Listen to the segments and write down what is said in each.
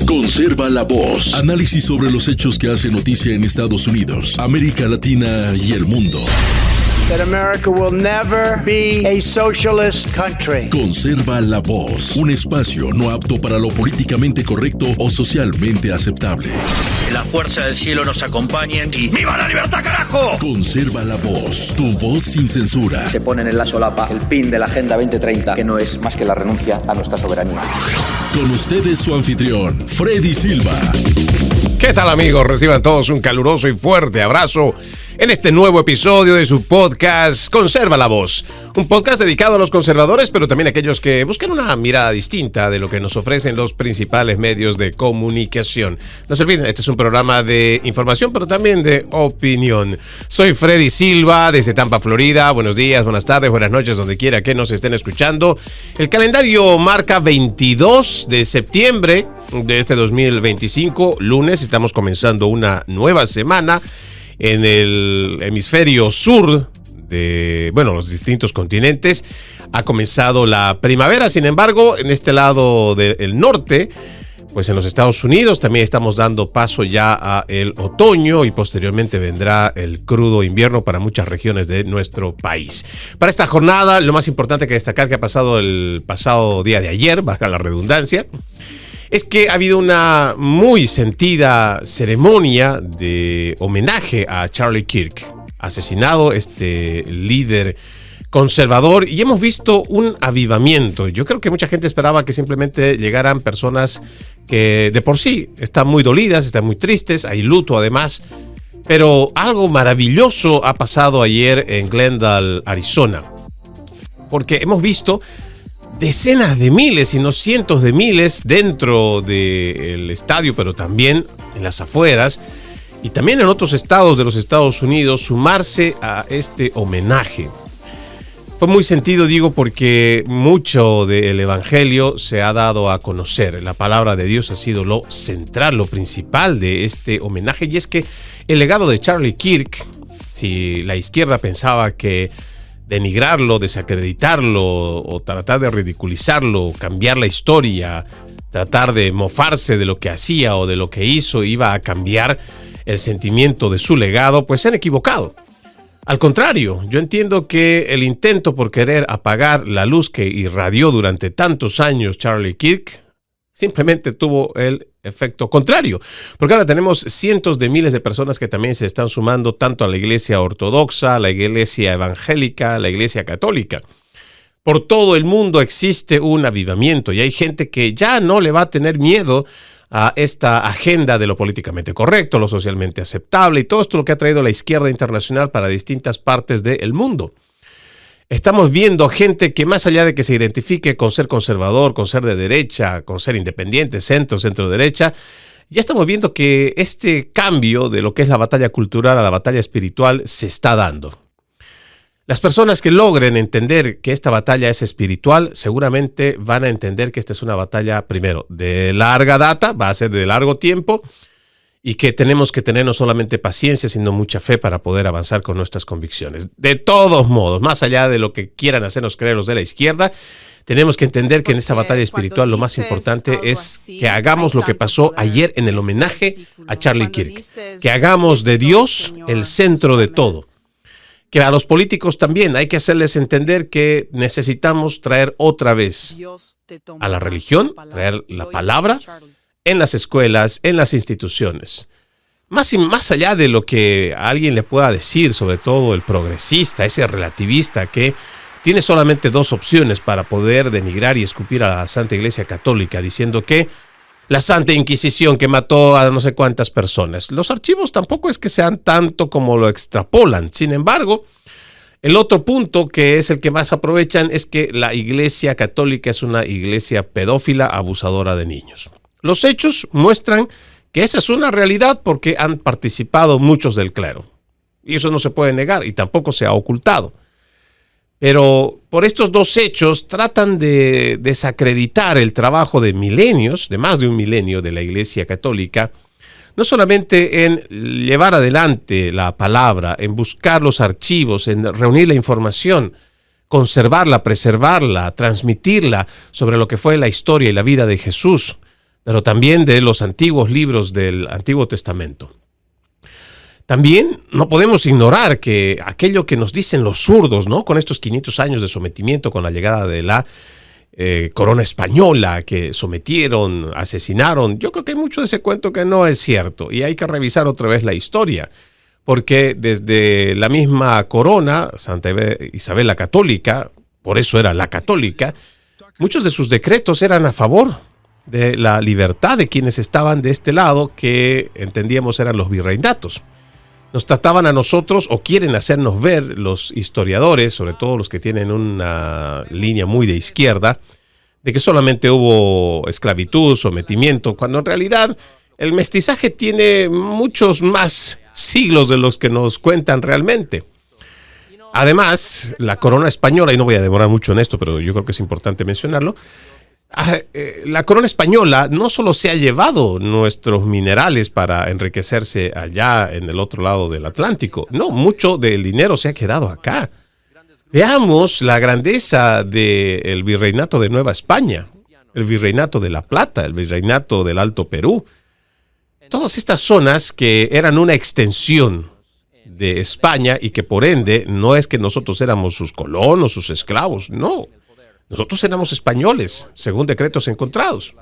Conserva la voz. Análisis sobre los hechos que hacen noticia en Estados Unidos, América Latina y el mundo. That America will never be a socialist country. Conserva la voz. Un espacio no apto para lo políticamente correcto o socialmente aceptable. Que la fuerza del cielo nos acompañe y ¡viva la libertad, carajo! Conserva la voz. Tu voz sin censura. Se ponen en la solapa el pin de la Agenda 2030, que no es más que la renuncia a nuestra soberanía. Con ustedes su anfitrión, Freddy Silva. ¿Qué tal, amigos? Reciban todos un caluroso y fuerte abrazo en este nuevo episodio de su podcast Conserva la Voz. Un podcast dedicado a los conservadores, pero también a aquellos que buscan una mirada distinta de lo que nos ofrecen los principales medios de comunicación. No se olviden, este es un programa de información, pero también de opinión. Soy Freddy Silva, desde Tampa, Florida. Buenos días, buenas tardes, buenas noches, donde quiera que nos estén escuchando. El calendario marca 22 de septiembre de este 2025, lunes. Estamos comenzando una nueva semana en el hemisferio sur de, los distintos continentes. Ha comenzado la primavera, sin embargo, en este lado del norte, pues en los Estados Unidos también estamos dando paso ya a el otoño y posteriormente vendrá el crudo invierno para muchas regiones de nuestro país. Para esta jornada, lo más importante que destacar que ha pasado el pasado día de ayer, baja la redundancia, es que ha habido una muy sentida ceremonia de homenaje a Charlie Kirk, asesinado este líder conservador, y hemos visto un avivamiento. Yo creo que mucha gente esperaba que simplemente llegaran personas que de por sí están muy dolidas, están muy tristes, hay luto además, pero algo maravilloso ha pasado ayer en Glendale, Arizona, porque hemos visto decenas de miles, si no cientos de miles, dentro del estadio, pero también en las afueras y también en otros estados de los Estados Unidos, sumarse a este homenaje. Fue muy sentido, digo, porque mucho del evangelio se ha dado a conocer. La palabra de Dios ha sido lo central, lo principal de este homenaje, y es que el legado de Charlie Kirk, si la izquierda pensaba que denigrarlo, desacreditarlo o tratar de ridiculizarlo, cambiar la historia, tratar de mofarse de lo que hacía o de lo que hizo, iba a cambiar el sentimiento de su legado, pues se han equivocado. Al contrario, yo entiendo que el intento por querer apagar la luz que irradió durante tantos años Charlie Kirk simplemente tuvo el efecto contrario, porque ahora tenemos cientos de miles de personas que también se están sumando tanto a la iglesia ortodoxa, a la iglesia evangélica, a la iglesia católica. Por todo el mundo existe un avivamiento y hay gente que ya no le va a tener miedo a esta agenda de lo políticamente correcto, lo socialmente aceptable y todo esto lo que ha traído la izquierda internacional para distintas partes del mundo. Estamos viendo gente que más allá de que se identifique con ser conservador, con ser de derecha, con ser independiente, centro-derecha, ya estamos viendo que este cambio de lo que es la batalla cultural a la batalla espiritual se está dando. Las personas que logren entender que esta batalla es espiritual, seguramente van a entender que esta es una batalla, primero, de larga data, va a ser de largo tiempo, y que tenemos que tener no solamente paciencia, sino mucha fe para poder avanzar con nuestras convicciones. De todos modos, más allá de lo que quieran hacernos creer los de la izquierda, tenemos que entender que en esta batalla espiritual lo más importante es que hagamos lo que pasó ayer en el homenaje a Charlie Kirk, que hagamos de Dios el centro de todo. Que a los políticos también hay que hacerles entender que necesitamos traer otra vez a la religión, traer la palabra en las escuelas, en las instituciones. Más allá de lo que a alguien le pueda decir, sobre todo el progresista, ese relativista que tiene solamente dos opciones para poder denigrar y escupir a la Santa Iglesia Católica, diciendo que la Santa Inquisición que mató a no sé cuántas personas. Los archivos tampoco es que sean tanto como lo extrapolan. Sin embargo, el otro punto que es el que más aprovechan es que la Iglesia Católica es una iglesia pedófila, abusadora de niños. Los hechos muestran que esa es una realidad porque han participado muchos del clero. Y eso no se puede negar y tampoco se ha ocultado. Pero por estos dos hechos tratan de desacreditar el trabajo de milenios, de más de un milenio de la Iglesia Católica, no solamente en llevar adelante la palabra, en buscar los archivos, en reunir la información, conservarla, preservarla, transmitirla sobre lo que fue la historia y la vida de Jesús, pero también de los antiguos libros del Antiguo Testamento. También no podemos ignorar que aquello que nos dicen los zurdos, ¿no? Con estos 500 años de sometimiento, con la llegada de la corona española, que sometieron, asesinaron, yo creo que hay mucho de ese cuento que no es cierto y hay que revisar otra vez la historia, porque desde la misma corona, Santa Isabel la Católica, por eso era la católica, muchos de sus decretos eran a favor de la libertad de quienes estaban de este lado, que entendíamos eran los virreinatos. Nos trataban a nosotros, o quieren hacernos ver los historiadores, sobre todo los que tienen una línea muy de izquierda, de que solamente hubo esclavitud, sometimiento, cuando en realidad el mestizaje tiene muchos más siglos de los que nos cuentan realmente. Además, la corona española, y no voy a demorar mucho en esto, pero yo creo que es importante mencionarlo, la corona española no solo se ha llevado nuestros minerales para enriquecerse allá en el otro lado del Atlántico, no, mucho del dinero se ha quedado acá. Veamos la grandeza del virreinato de Nueva España, el virreinato de La Plata, el virreinato del Alto Perú. Todas estas zonas que eran una extensión de España y que por ende no es que nosotros éramos sus colonos, sus esclavos, no. Nosotros éramos españoles, según decretos encontrados.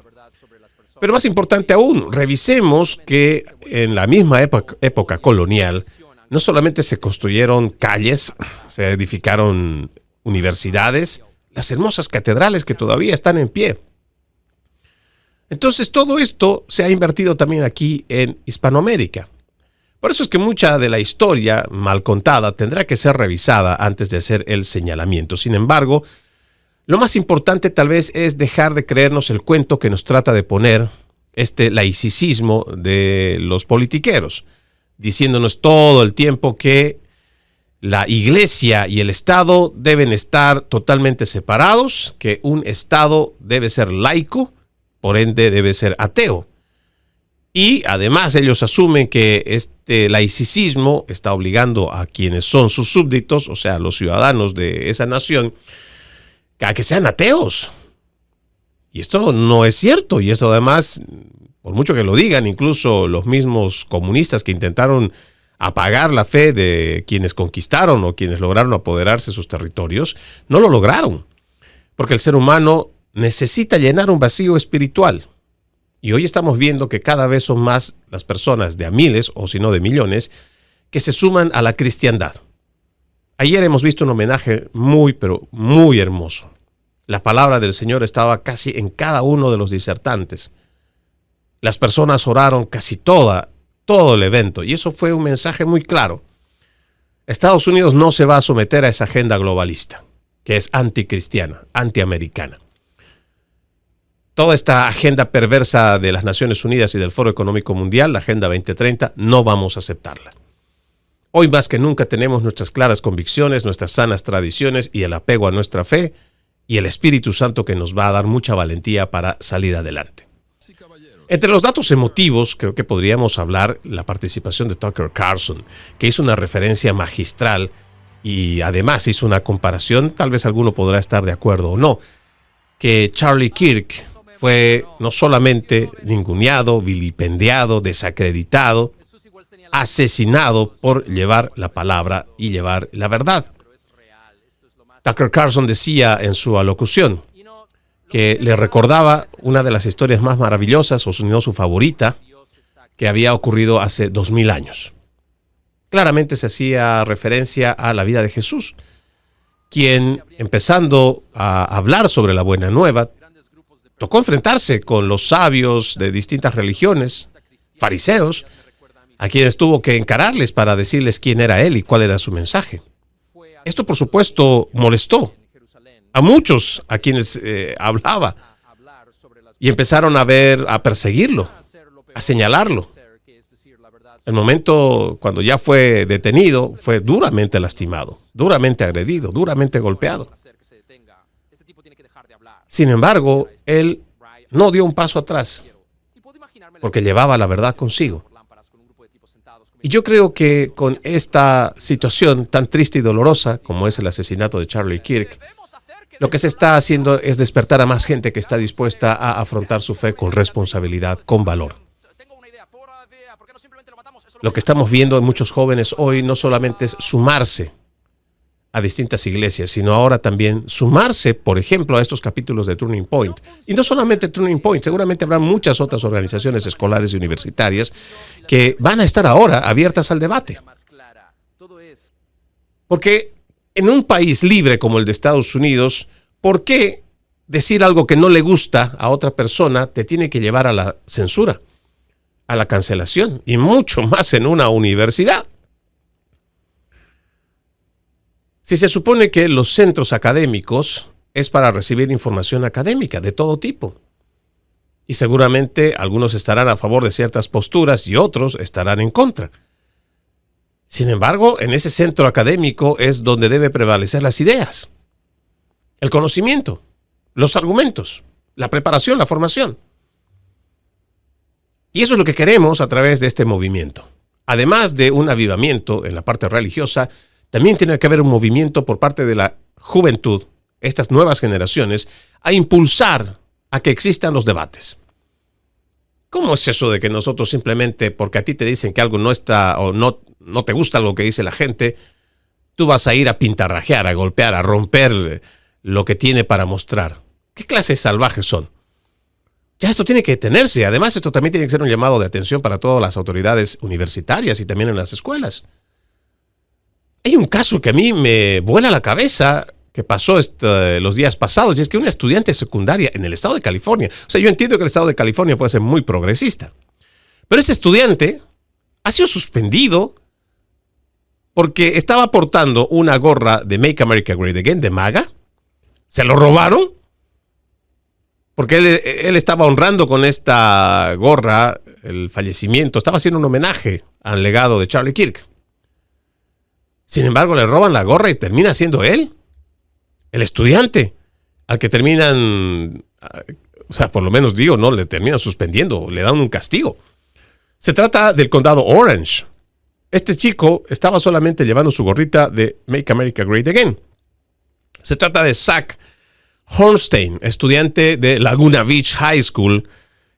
Pero más importante aún, revisemos que en la misma época colonial, no solamente se construyeron calles, se edificaron universidades, las hermosas catedrales que todavía están en pie. Entonces todo esto se ha invertido también aquí en Hispanoamérica. Por eso es que mucha de la historia mal contada tendrá que ser revisada antes de hacer el señalamiento. Sin embargo, lo más importante tal vez es dejar de creernos el cuento que nos trata de poner este laicismo de los politiqueros, diciéndonos todo el tiempo que la iglesia y el Estado deben estar totalmente separados, que un Estado debe ser laico, por ende debe ser ateo. Y además ellos asumen que este laicismo está obligando a quienes son sus súbditos, o sea, los ciudadanos de esa nación, a que sean ateos. Y esto no es cierto. Y esto además, por mucho que lo digan, incluso los mismos comunistas que intentaron apagar la fe de quienes conquistaron o quienes lograron apoderarse de sus territorios, no lo lograron. Porque el ser humano necesita llenar un vacío espiritual. Y hoy estamos viendo que cada vez son más las personas, de a miles o si no de millones, que se suman a la cristiandad. Ayer hemos visto un homenaje muy, pero muy hermoso. La palabra del Señor estaba casi en cada uno de los disertantes. Las personas oraron casi todo el evento, y eso fue un mensaje muy claro. Estados Unidos no se va a someter a esa agenda globalista, que es anticristiana, antiamericana. Toda esta agenda perversa de las Naciones Unidas y del Foro Económico Mundial, la Agenda 2030, no vamos a aceptarla. Hoy más que nunca tenemos nuestras claras convicciones, nuestras sanas tradiciones y el apego a nuestra fe y el Espíritu Santo que nos va a dar mucha valentía para salir adelante. Entre los datos emotivos, creo que podríamos hablar la participación de Tucker Carlson, que hizo una referencia magistral y además hizo una comparación, tal vez alguno podrá estar de acuerdo o no, que Charlie Kirk fue no solamente ninguneado, vilipendiado, desacreditado, asesinado por llevar la palabra y llevar la verdad. Tucker Carlson decía en su alocución que le recordaba una de las historias más maravillosas, o si no su favorita, que había ocurrido hace 2000 años. Claramente se hacía referencia a la vida de Jesús, quien, empezando a hablar sobre la buena nueva, tocó enfrentarse con los sabios de distintas religiones, fariseos, a quienes tuvo que encararles para decirles quién era él y cuál era su mensaje. Esto, por supuesto, molestó a muchos a quienes hablaba y empezaron a perseguirlo, a señalarlo. El momento cuando ya fue detenido, fue duramente lastimado, duramente agredido, duramente golpeado. Sin embargo, él no dio un paso atrás, porque llevaba la verdad consigo. Y yo creo que con esta situación tan triste y dolorosa como es el asesinato de Charlie Kirk, Lo que se está haciendo es despertar a más gente que está dispuesta a afrontar su fe con responsabilidad, con valor. Lo que estamos viendo en muchos jóvenes hoy no solamente es sumarse a distintas iglesias, sino ahora también sumarse, por ejemplo, a estos capítulos de Turning Point. Y no solamente Turning Point, seguramente habrá muchas otras organizaciones escolares y universitarias que van a estar ahora abiertas al debate. Porque en un país libre como el de Estados Unidos, ¿por qué decir algo que no le gusta a otra persona te tiene que llevar a la censura, a la cancelación, y mucho más en una universidad? Si se supone que los centros académicos es para recibir información académica de todo tipo, y seguramente algunos estarán a favor de ciertas posturas y otros estarán en contra. Sin embargo, en ese centro académico es donde debe prevalecer las ideas, el conocimiento, los argumentos, la preparación, la formación. Y eso es lo que queremos a través de este movimiento. Además de un avivamiento en la parte religiosa, también tiene que haber un movimiento por parte de la juventud, estas nuevas generaciones, a impulsar a que existan los debates. ¿Cómo es eso de que nosotros simplemente, porque a ti te dicen que algo no está o no te gusta lo que dice la gente, tú vas a ir a pintarrajear, a golpear, a romper lo que tiene para mostrar? ¿Qué clases salvajes son? Ya esto tiene que detenerse. Además, esto también tiene que ser un llamado de atención para todas las autoridades universitarias y también en las escuelas. Hay un caso que a mí me vuela la cabeza que pasó los días pasados, y es que una estudiante secundaria en el estado de California, o sea, yo entiendo que el estado de California puede ser muy progresista, pero este estudiante ha sido suspendido porque estaba portando una gorra de Make America Great Again, de MAGA. Se lo robaron porque él estaba honrando con esta gorra el fallecimiento, estaba haciendo un homenaje al legado de Charlie Kirk. Sin embargo, le roban la gorra y termina siendo él, el estudiante, al que terminan, o sea, por lo menos digo, no, le terminan suspendiendo, le dan un castigo. Se trata del condado Orange. Este chico estaba solamente llevando su gorrita de Make America Great Again. Se trata de Zach Hornstein, estudiante de Laguna Beach High School,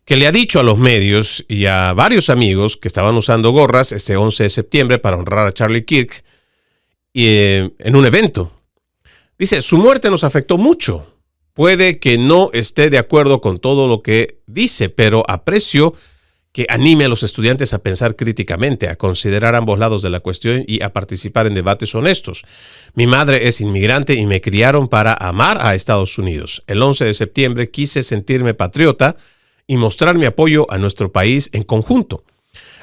que le ha dicho a los medios y a varios amigos que estaban usando gorras este 11 de septiembre para honrar a Charlie Kirk en un evento. Dice, su muerte nos afectó mucho. Puede que no esté de acuerdo con todo lo que dice, pero aprecio que anime a los estudiantes a pensar críticamente, a considerar ambos lados de la cuestión y a participar en debates honestos. Mi madre es inmigrante y me criaron para amar a Estados Unidos. El 11 de septiembre quise sentirme patriota y mostrar mi apoyo a nuestro país en conjunto.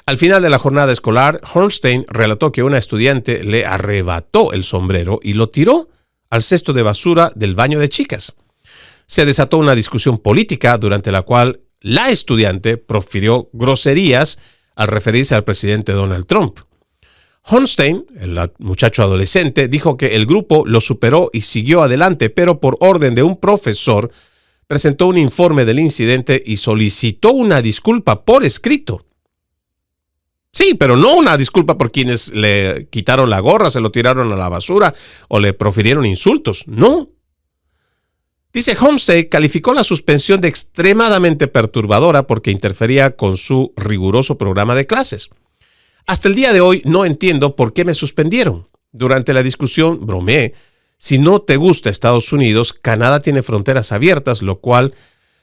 Al final de la jornada escolar, Hornstein relató que una estudiante le arrebató el sombrero y lo tiró al cesto de basura del baño de chicas. Se desató una discusión política durante la cual la estudiante profirió groserías al referirse al presidente Donald Trump. Hornstein, el muchacho adolescente, dijo que el grupo lo superó y siguió adelante, pero por orden de un profesor presentó un informe del incidente y solicitó una disculpa por escrito. Sí, pero no una disculpa por quienes le quitaron la gorra, se lo tiraron a la basura o le profirieron insultos. No. Dice, Hornstein calificó la suspensión de extremadamente perturbadora porque interfería con su riguroso programa de clases. Hasta el día de hoy no entiendo por qué me suspendieron. Durante la discusión bromeé, si no te gusta Estados Unidos, Canadá tiene fronteras abiertas, lo cual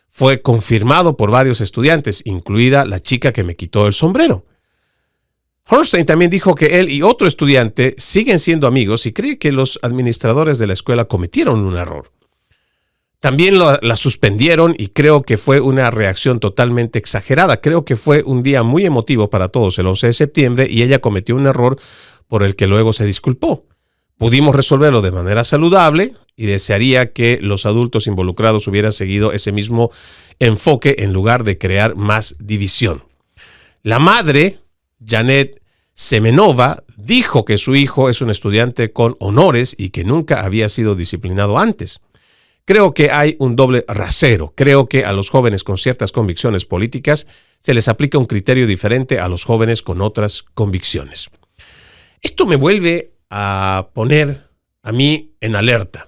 fue confirmado por varios estudiantes, incluida la chica que me quitó el sombrero. Hornstein también dijo que él y otro estudiante siguen siendo amigos y cree que los administradores de la escuela cometieron un error. También la suspendieron y creo que fue una reacción totalmente exagerada. Creo que fue un día muy emotivo para todos el 11 de septiembre y ella cometió un error por el que luego se disculpó. Pudimos resolverlo de manera saludable y desearía que los adultos involucrados hubieran seguido ese mismo enfoque en lugar de crear más división. La madre, Janet Semenova, dijo que su hijo es un estudiante con honores y que nunca había sido disciplinado antes. Creo que hay un doble rasero. Creo que a los jóvenes con ciertas convicciones políticas se les aplica un criterio diferente a los jóvenes con otras convicciones. Esto me vuelve a poner a mí en alerta.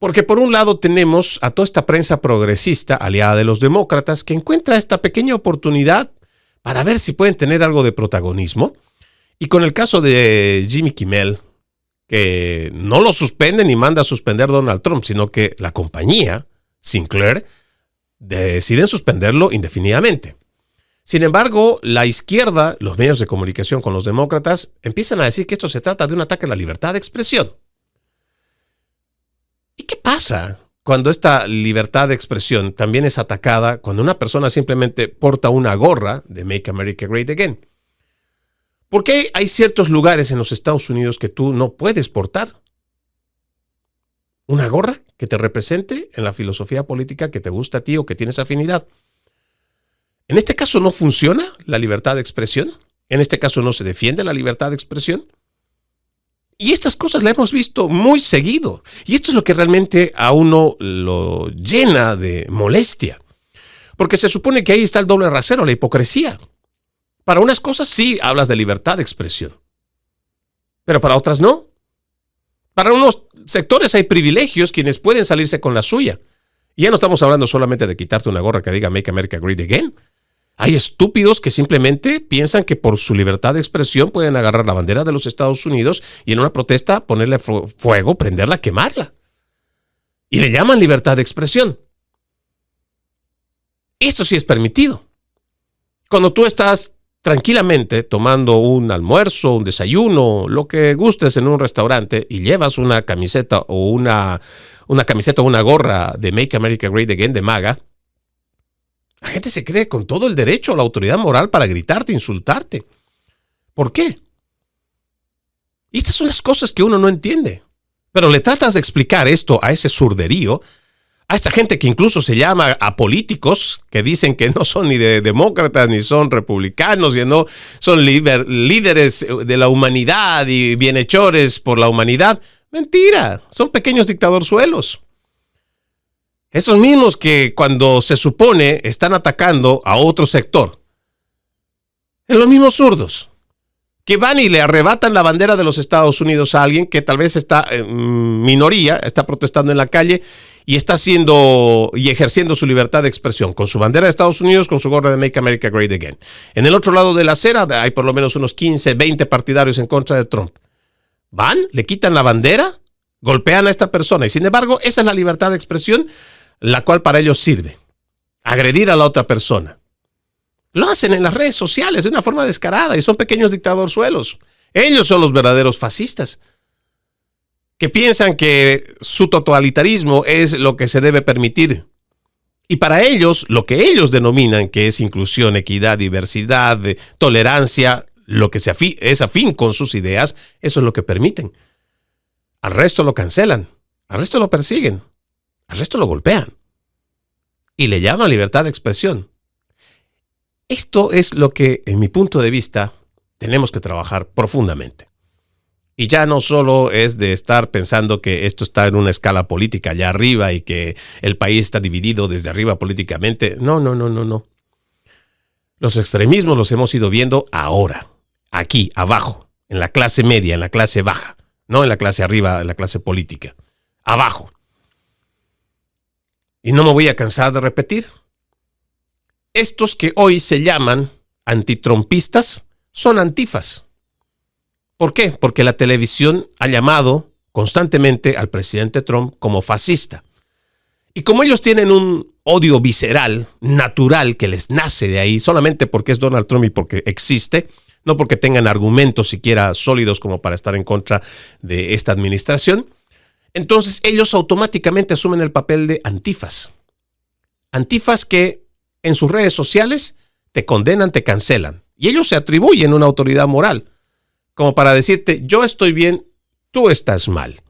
Porque por un lado tenemos a toda esta prensa progresista, aliada de los demócratas, que encuentra esta pequeña oportunidad para ver si pueden tener algo de protagonismo. Y con el caso de Jimmy Kimmel, que no lo suspende ni manda a suspender Donald Trump, sino que la compañía, Sinclair, deciden suspenderlo indefinidamente. Sin embargo, la izquierda, los medios de comunicación con los demócratas, empiezan a decir que esto se trata de un ataque a la libertad de expresión. ¿Y qué pasa cuando esta libertad de expresión también es atacada cuando una persona simplemente porta una gorra de Make America Great Again? ¿Por qué hay ciertos lugares en los Estados Unidos que tú no puedes portar una gorra que te represente en la filosofía política que te gusta a ti o que tienes afinidad? En este caso no funciona la libertad de expresión. En este caso no se defiende la libertad de expresión. Y estas cosas las hemos visto muy seguido. Y esto es lo que realmente a uno lo llena de molestia. Porque se supone que ahí está el doble rasero, la hipocresía. Para unas cosas sí hablas de libertad de expresión, pero para otras no. Para unos sectores hay privilegios quienes pueden salirse con la suya. Y ya no estamos hablando solamente de quitarte una gorra que diga Make America Great Again. Hay estúpidos que simplemente piensan que por su libertad de expresión pueden agarrar la bandera de los Estados Unidos y en una protesta ponerle fuego, prenderla, quemarla. Y le llaman libertad de expresión. Esto sí es permitido. Cuando tú estás tranquilamente tomando un almuerzo, un desayuno, lo que gustes en un restaurante y llevas una camiseta o una gorra de Make America Great Again de MAGA, la gente se cree con todo el derecho a la autoridad moral para gritarte, insultarte. ¿Por qué? Y estas son las cosas que uno no entiende. Pero le tratas de explicar esto a ese surderío, a esta gente que incluso se llama a políticos, que dicen que no son ni de demócratas ni son republicanos, y no son líderes de la humanidad y bienhechores por la humanidad. Mentira, son pequeños dictadorzuelos. Esos mismos que cuando se supone están atacando a otro sector. En los mismos zurdos, que van y le arrebatan la bandera de los Estados Unidos a alguien que tal vez está en minoría, está protestando en la calle y está haciendo y ejerciendo su libertad de expresión con su bandera de Estados Unidos, con su gorra de Make America Great Again. En el otro lado de la acera hay por lo menos unos 15, 20 partidarios en contra de Trump. Van, le quitan la bandera, golpean a esta persona y sin embargo esa es la libertad de expresión la cual para ellos sirve. Agredir a la otra persona. Lo hacen en las redes sociales de una forma descarada y son pequeños dictadorzuelos. Ellos son los verdaderos fascistas, que piensan que su totalitarismo es lo que se debe permitir. Y para ellos, lo que ellos denominan que es inclusión, equidad, diversidad, tolerancia, lo que es afín con sus ideas, eso es lo que permiten. Al resto lo cancelan, al resto lo persiguen, al resto lo golpean. Y le llaman libertad de expresión. Esto es lo que, en mi punto de vista, tenemos que trabajar profundamente. Y ya no solo es de estar pensando que esto está en una escala política allá arriba y que el país está dividido desde arriba políticamente. No. Los extremismos los hemos ido viendo ahora, aquí, abajo, en la clase media, en la clase baja, no en la clase arriba, en la clase política, abajo. Y no me voy a cansar de repetir. Estos que hoy se llaman antitrumpistas son antifas. ¿Por qué? Porque la televisión ha llamado constantemente al presidente Trump como fascista. Y como ellos tienen un odio visceral, natural, que les nace de ahí, solamente porque es Donald Trump y porque existe, no porque tengan argumentos siquiera sólidos como para estar en contra de esta administración, entonces ellos automáticamente asumen el papel de antifas. Antifas que en sus redes sociales te condenan, te cancelan. Y ellos se atribuyen una autoridad moral, como para decirte, yo estoy bien, tú estás mal.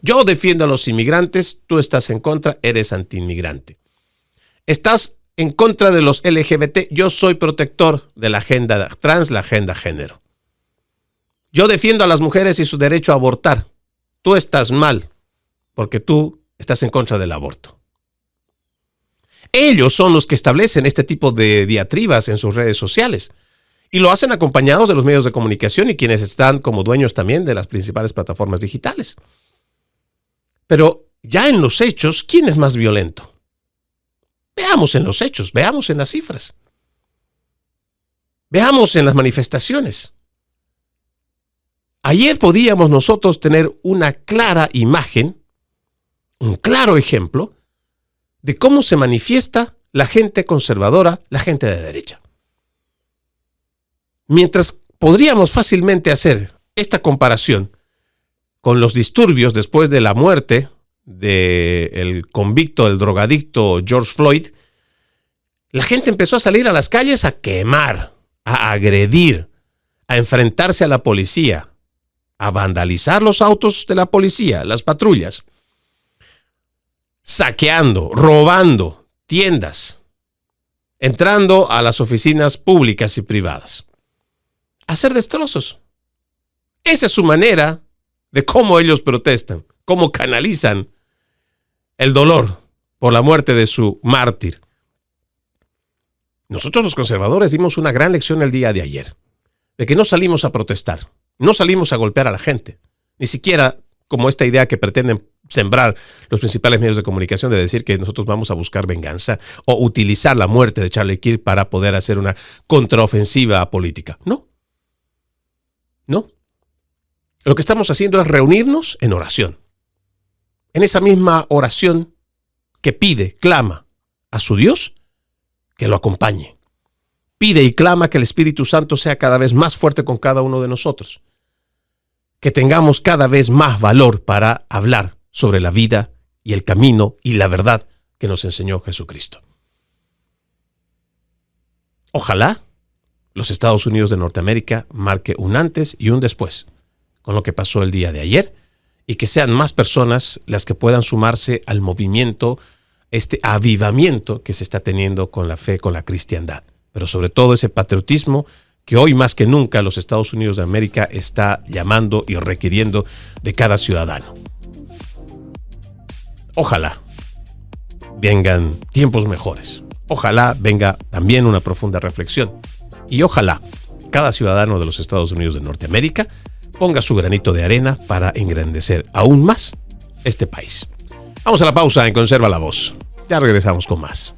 Yo defiendo a los inmigrantes, tú estás en contra, eres antiinmigrante. Estás en contra de los LGBT, yo soy protector de la agenda trans, la agenda género. Yo defiendo a las mujeres y su derecho a abortar. Tú estás mal, porque tú estás en contra del aborto. Ellos son los que establecen este tipo de diatribas en sus redes sociales. Y lo hacen acompañados de los medios de comunicación y quienes están como dueños también de las principales plataformas digitales. Pero ya en los hechos, ¿quién es más violento? Veamos en los hechos, veamos en las cifras. Veamos en las manifestaciones. Ayer podíamos nosotros tener una clara imagen, un claro ejemplo de cómo se manifiesta la gente conservadora, la gente de derecha. Mientras podríamos fácilmente hacer esta comparación con los disturbios después de la muerte del convicto, el drogadicto George Floyd, la gente empezó a salir a las calles a quemar, a agredir, a enfrentarse a la policía, a vandalizar los autos de la policía, las patrullas, saqueando, robando tiendas, entrando a las oficinas públicas y privadas, a hacer destrozos. Esa es su manera de cómo ellos protestan, cómo canalizan el dolor por la muerte de su mártir. Nosotros los conservadores dimos una gran lección el día de ayer, de que no salimos a protestar, no salimos a golpear a la gente, ni siquiera como esta idea que pretenden sembrar los principales medios de comunicación de decir que nosotros vamos a buscar venganza o utilizar la muerte de Charlie Kirk para poder hacer una contraofensiva política. No. Lo que estamos haciendo es reunirnos en oración. En esa misma oración que pide, clama a su Dios que lo acompañe. Pide y clama que el Espíritu Santo sea cada vez más fuerte con cada uno de nosotros. Que tengamos cada vez más valor para hablar sobre la vida y el camino y la verdad que nos enseñó Jesucristo. Ojalá los Estados Unidos de Norteamérica marque un antes y un después con lo que pasó el día de ayer y que sean más personas las que puedan sumarse al movimiento, este avivamiento que se está teniendo con la fe, con la cristiandad. Pero sobre todo ese patriotismo que hoy más que nunca los Estados Unidos de América está llamando y requiriendo de cada ciudadano. Ojalá vengan tiempos mejores. Ojalá venga también una profunda reflexión. Y ojalá cada ciudadano de los Estados Unidos de Norteamérica ponga su granito de arena para engrandecer aún más este país. Vamos a la pausa en Conserva la Voz. Ya regresamos con más.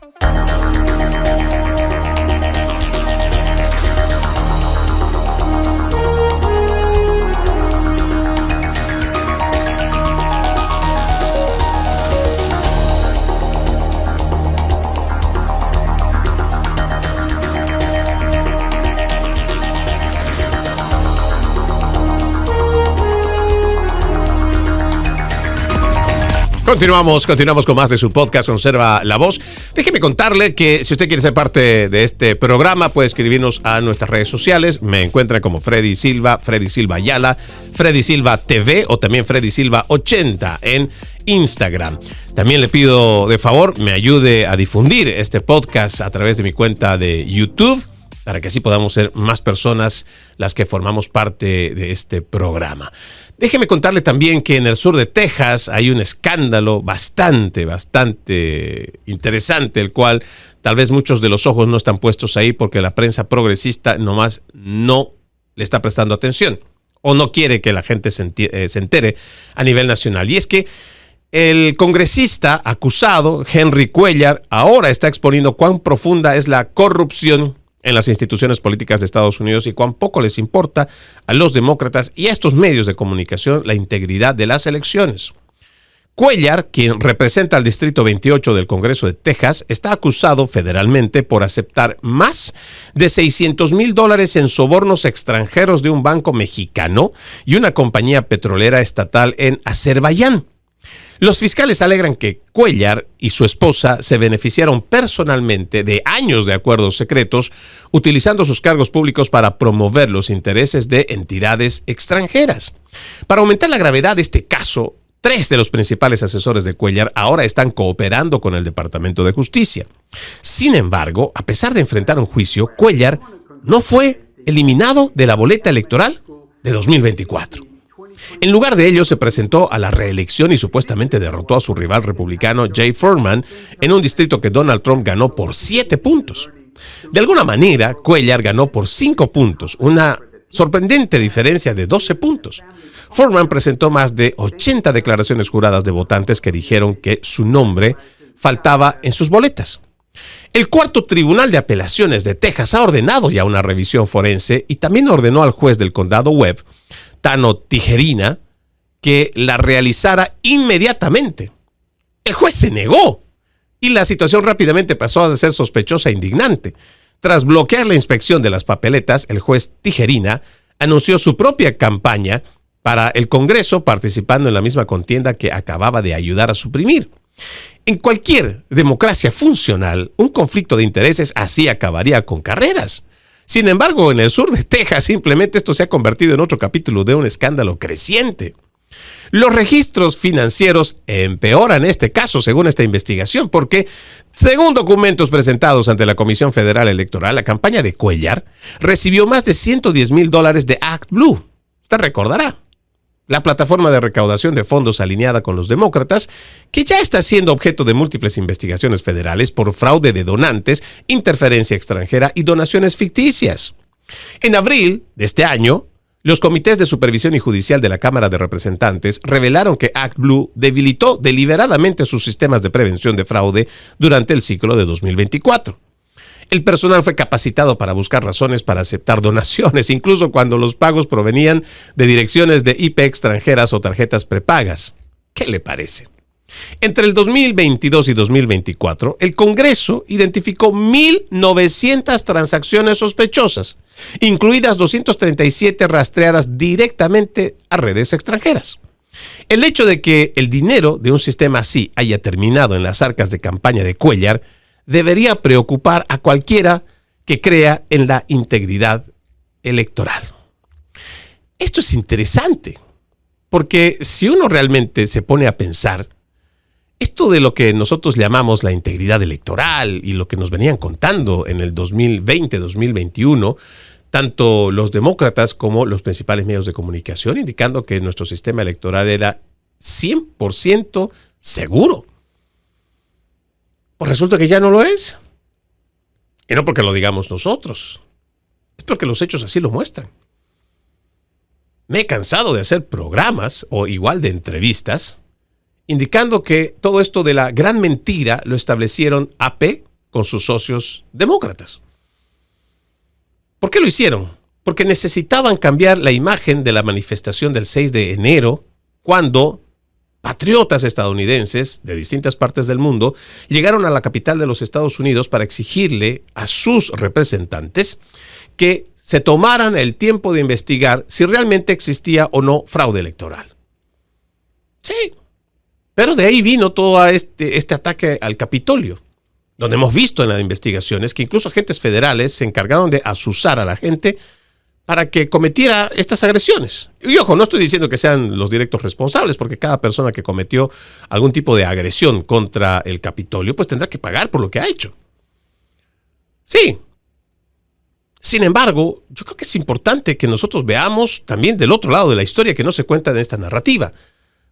Continuamos con más de su podcast Conserva la Voz. Déjeme contarle que si usted quiere ser parte de este programa, puede escribirnos a nuestras redes sociales. Me encuentran como Freddy Silva Ayala, Freddy Silva TV o también Freddy Silva 80 en Instagram. También le pido de favor me ayude a difundir este podcast a través de mi cuenta de YouTube, para que así podamos ser más personas las que formamos parte de este programa. Déjeme contarle también que en el sur de Texas hay un escándalo bastante interesante, el cual tal vez muchos de los ojos no están puestos ahí porque la prensa progresista nomás no le está prestando atención o no quiere que la gente se entere a nivel nacional. Y es que el congresista acusado, Henry Cuellar, ahora está exponiendo cuán profunda es la corrupción en las instituciones políticas de Estados Unidos y cuán poco les importa a los demócratas y a estos medios de comunicación la integridad de las elecciones. Cuellar, quien representa al Distrito 28 del Congreso de Texas, está acusado federalmente por aceptar más de $600,000 en sobornos extranjeros de un banco mexicano y una compañía petrolera estatal en Azerbaiyán. Los fiscales alegan que Cuellar y su esposa se beneficiaron personalmente de años de acuerdos secretos utilizando sus cargos públicos para promover los intereses de entidades extranjeras. Para aumentar la gravedad de este caso, 3 de los principales asesores de Cuellar ahora están cooperando con el Departamento de Justicia. Sin embargo, a pesar de enfrentar un juicio, Cuellar no fue eliminado de la boleta electoral de 2024. En lugar de ello, se presentó a la reelección y supuestamente derrotó a su rival republicano Jay Furman en un distrito que Donald Trump ganó por 7 puntos. De alguna manera, Cuellar ganó por 5 puntos, una sorprendente diferencia de 12 puntos. Foreman presentó más de 80 declaraciones juradas de votantes que dijeron que su nombre faltaba en sus boletas. El cuarto Tribunal de Apelaciones de Texas ha ordenado ya una revisión forense y también ordenó al juez del condado Webb, Tano Tijerina, que la realizara inmediatamente. El juez se negó y la situación rápidamente pasó a ser sospechosa e indignante. Tras bloquear la inspección de las papeletas, el juez Tijerina anunció su propia campaña para el Congreso, participando en la misma contienda que acababa de ayudar a suprimir. En cualquier democracia funcional, un conflicto de intereses así acabaría con carreras. Sin embargo, en el sur de Texas, simplemente esto se ha convertido en otro capítulo de un escándalo creciente. Los registros financieros empeoran este caso, según esta investigación, porque, según documentos presentados ante la Comisión Federal Electoral, la campaña de Cuellar recibió más de $110,000 de ActBlue. Usted recordará. La plataforma de recaudación de fondos alineada con los demócratas, que ya está siendo objeto de múltiples investigaciones federales por fraude de donantes, interferencia extranjera y donaciones ficticias. En abril de este año, los comités de supervisión y judicial de la Cámara de Representantes revelaron que ActBlue debilitó deliberadamente sus sistemas de prevención de fraude durante el ciclo de 2024. El personal fue capacitado para buscar razones para aceptar donaciones, incluso cuando los pagos provenían de direcciones de IP extranjeras o tarjetas prepagas. ¿Qué le parece? Entre el 2022 y 2024, el Congreso identificó 1,900 transacciones sospechosas, incluidas 237 rastreadas directamente a redes extranjeras. El hecho de que el dinero de un sistema así haya terminado en las arcas de campaña de Cuellar debería preocupar a cualquiera que crea en la integridad electoral. Esto es interesante, porque si uno realmente se pone a pensar, esto de lo que nosotros llamamos la integridad electoral y lo que nos venían contando en el 2020-2021, tanto los demócratas como los principales medios de comunicación, indicando que nuestro sistema electoral era 100% seguro. Pues resulta que ya no lo es. Y no porque lo digamos nosotros, es porque los hechos así lo muestran. Me he cansado de hacer programas o igual de entrevistas indicando que todo esto de la gran mentira lo establecieron AP con sus socios demócratas. ¿Por qué lo hicieron? Porque necesitaban cambiar la imagen de la manifestación del 6 de enero, cuando patriotas estadounidenses de distintas partes del mundo llegaron a la capital de los Estados Unidos para exigirle a sus representantes que se tomaran el tiempo de investigar si realmente existía o no fraude electoral. Sí, pero de ahí vino todo este ataque al Capitolio, donde hemos visto en las investigaciones que incluso agentes federales se encargaron de azuzar a la gente para que cometiera estas agresiones. Y ojo, no estoy diciendo que sean los directos responsables, porque cada persona que cometió algún tipo de agresión contra el Capitolio, pues tendrá que pagar por lo que ha hecho. Sí. Sin embargo, yo creo que es importante que nosotros veamos también del otro lado de la historia que no se cuenta en esta narrativa.